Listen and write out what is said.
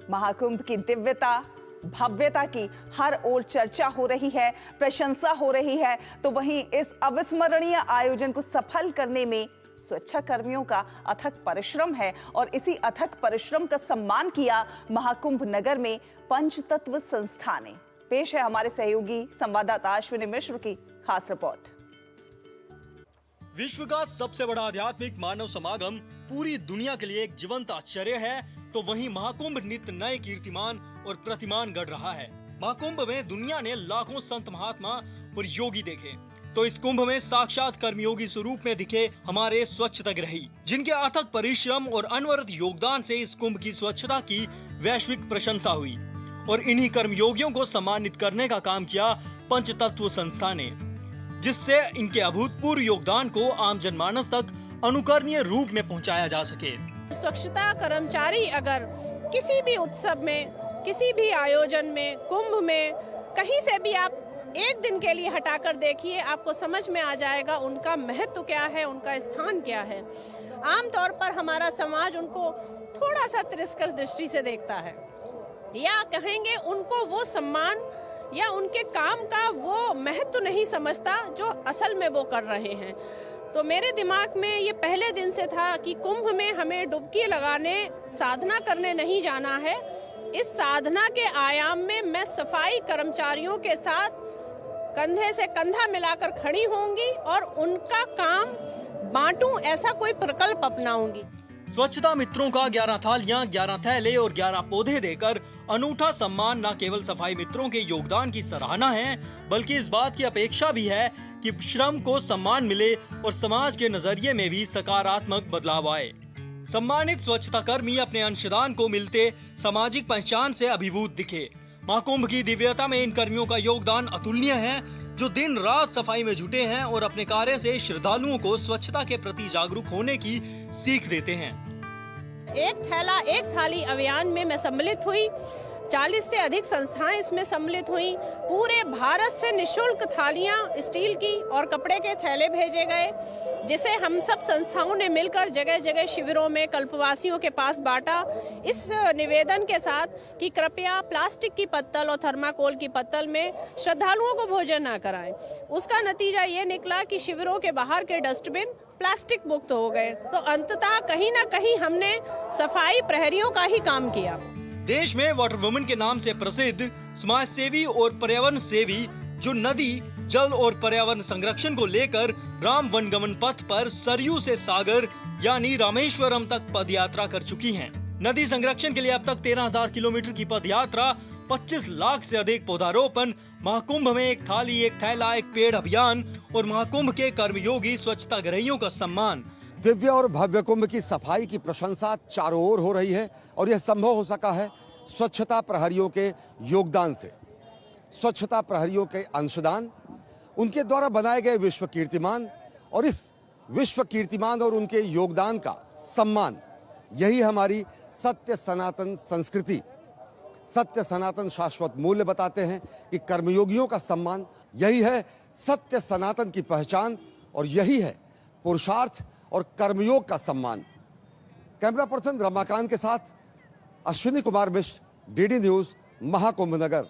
महाकुंभ की दिव्यता, भव्यता की हर ओर चर्चा हो रही है, प्रशंसा हो रही है, तो वहीं इस अविस्मरणीय आयोजन को सफल करने में स्वच्छता कर्मियों का अथक परिश्रम है और इसी अथक परिश्रम का सम्मान किया महाकुंभ नगर में पंचतत्व संस्था ने। पेश है हमारे सहयोगी संवाददाता अश्विनी मिश्र की खास रिपोर्ट। विश्व का सबसे बड़ा आध्यात्मिक मानव समागम पूरी दुनिया के लिए एक जीवंत आश्चर्य है, तो वहीं महाकुंभ नित्य नए कीर्तिमान और प्रतिमान गढ़ रहा है। महाकुंभ में दुनिया ने लाखों संत महात्मा और योगी देखे, तो इस कुंभ में साक्षात कर्मयोगी स्वरूप में दिखे हमारे स्वच्छताग्रही, जिनके अथक परिश्रम और अनवरत योगदान से इस कुंभ की स्वच्छता की वैश्विक प्रशंसा हुई। और इन्हीं कर्मयोगियों को सम्मानित करने का काम किया पंचतत्व संस्था ने, जिससे इनके अभूतपूर्व योगदान को आम जनमानस तक अनुकरणीय रूप में पहुंचाया जा सके। स्वच्छता कर्मचारी अगर किसी भी उत्सव में, किसी भी आयोजन में, कुंभ में, कहीं से भी आप एक दिन के लिए हटाकर देखिए, आपको समझ में आ जाएगा उनका महत्व क्या है, उनका स्थान क्या है। आमतौर पर हमारा समाज उनको थोड़ा सा तिरस्कार दृष्टि से देखता है, या कहेंगे उनको वो सम्मान या उनके काम का वो महत्व नहीं समझता जो असल में वो कर रहे हैं। तो मेरे दिमाग में ये पहले दिन से था कि कुंभ में हमें डुबकी लगाने, साधना करने नहीं जाना है। इस साधना के आयाम में मैं सफाई कर्मचारियों के साथ कंधे से कंधा मिलाकर खड़ी होंगी और उनका काम बांटूं, ऐसा कोई प्रकल्प अपनाऊंगी। स्वच्छता मित्रों का 11 थालियां, 11 थैले और 11 पौधे देकर अनूठा सम्मान न केवल सफाई मित्रों के योगदान की सराहना है, बल्कि इस बात की अपेक्षा भी है कि श्रम को सम्मान मिले और समाज के नजरिए में भी सकारात्मक बदलाव आए। सम्मानित स्वच्छता कर्मी अपने अंशदान को मिलते सामाजिक पहचान से अभिभूत दिखे। महाकुंभ की दिव्यता में इन कर्मियों का योगदान अतुलनीय है, जो दिन रात सफाई में जुटे हैं और अपने कार्य से श्रद्धालुओं को स्वच्छता के प्रति जागरूक होने की सीख देते हैं। एक थैला एक थाली अभियान में मैं सम्मिलित हुई। 40 से अधिक संस्थाएं इसमें सम्मिलित हुई। पूरे भारत से निःशुल्क थालियां, स्टील की और कपड़े के थैले भेजे गए, जिसे हम सब संस्थाओं ने मिलकर जगह जगह शिविरों में कल्पवासियों के पास बांटा, इस निवेदन के साथ कि कृपया प्लास्टिक की पत्तल और थर्माकोल की पत्तल में श्रद्धालुओं को भोजन न कराएं। उसका नतीजा ये निकला कि शिविरों के बाहर के डस्टबिन प्लास्टिक मुक्त हो गए। तो अंततः कहीं ना कहीं हमने सफाई प्रहरियों का ही काम किया। देश में वाटर वुमन के नाम से प्रसिद्ध समाज सेवी और पर्यावरण सेवी, जो नदी, जल और पर्यावरण संरक्षण को लेकर राम वनगमन पथ पर सरयू से सागर यानी रामेश्वरम तक पदयात्रा कर चुकी हैं। नदी संरक्षण के लिए अब तक 13,000 किलोमीटर की पदयात्रा, 25 लाख से अधिक पौधारोपण, महाकुंभ में एक थाली एक थैला एक पेड़ अभियान और महाकुंभ के कर्मयोगी स्वच्छता ग्रहियों का सम्मान। दिव्य और भव्य कुंभ की सफाई की प्रशंसा चारों ओर हो रही है और यह संभव हो सका है स्वच्छता प्रहरियों के योगदान से। स्वच्छता प्रहरियों के अंशदान, उनके द्वारा बनाए गए विश्व कीर्तिमान और इस विश्व कीर्तिमान और उनके योगदान का सम्मान, यही हमारी सत्य सनातन संस्कृति, सत्य सनातन शाश्वत मूल्य बताते हैं कि कर्मयोगियों का सम्मान यही है सत्य सनातन की पहचान और यही है पुरुषार्थ और कर्मयोग का सम्मान। कैमरा पर्सन रमाकांत के साथ अश्विनी कुमार मिश्र, डीडी न्यूज़, महाकुंभ नगर।